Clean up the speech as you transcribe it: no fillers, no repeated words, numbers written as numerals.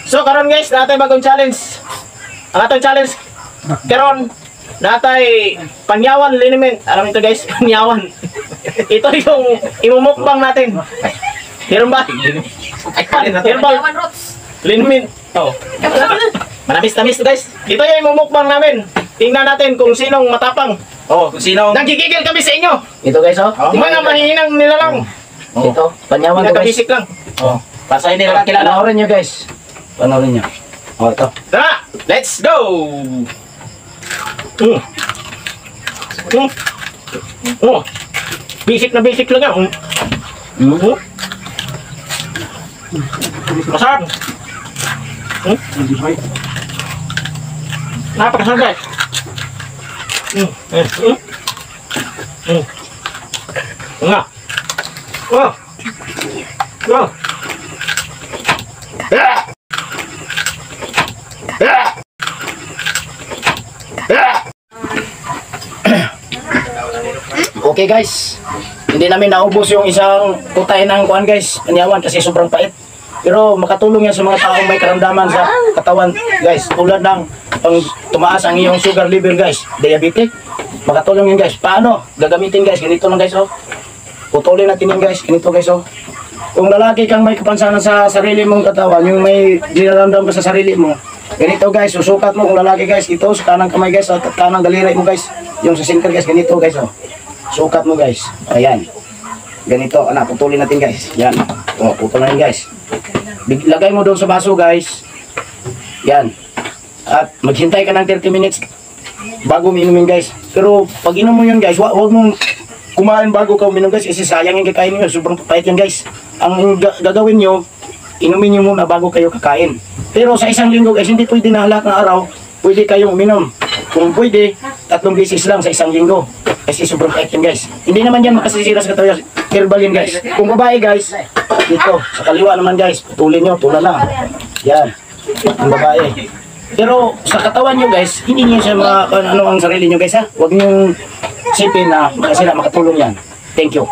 So karon guys, natay bagong challenge. Ang atong challenge karon natay panyawan liniment. Alam ito guys, panyawan. Ito yung imumukbang natin. Meron ba? Herbal liniment. Oh. Manamis-tamis to guys. Ito yung imumukbang namin. Tingnan natin kung sinong matapang. Oh, kung sino. Nagkikigil kami sa inyo. Ito guys, oh. Mga mahihinang nilalang. Ito, panyawan to guys. Nagkabisik lang. Oh. Para hindi nila kilala. Panoorin nyo guys. Panoorin nyo. Oh, ito. Tara, let's go! Oh, basic na basic lang yan. Masarap. Napakasarap guys. Nga. Oh. Oh. Okay guys. Hindi namin naubos yung isang kutay ng kuan guys. Panyawan kasi sobrang pait. Pero makatulong yan sa mga taong may karamdaman sa katawan guys. Tulad ng pang tumaas ang iyong sugar level guys. Diabetic. Makatulong yan guys. Paano? Gagamitin guys. Ganito lang guys oh. Putulin natin yan guys. Ganito guys oh. Kung lalaki kang may kapansanan sa sarili mong katawan, yung may dinaramdam ka sa sarili mo, ganito guys, susukat mo kung lalaki guys, ito sa kanang kamay guys, at kanang daliri mo guys, yung sa center guys, ganito guys oh. Sukat mo guys, ayan. Ganito, anak, putulin natin guys. Yan, oh, putulin guys. Lagay mo doon sa baso guys. Yan. At maghintay ka ng 30 minutes bago minumin guys. Pero pag inom mo yun guys, huwag mong kumain bago ka uminom guys kasi sayang yung kakain nyo, sobrang pait yan guys. Ang gagawin nyo, inumin nyo muna bago kayo kakain. Pero sa isang linggo guys, hindi pwede na lahat ng araw, pwede kayong uminom. Kung pwede, 3 beses lang sa isang linggo. Kasi sobrang pait yan guys. Hindi naman yan makasisira sa katawan, herbal yan guys. Kung babae guys, dito, sa kaliwa naman guys, putulin nyo, tula lang. Yan, ang babae. Pero sa katawan nyo guys, hindi nyo siya ano ang sarili nyo guys ha. Huwag nyo sipin na makatulong yan. Thank you.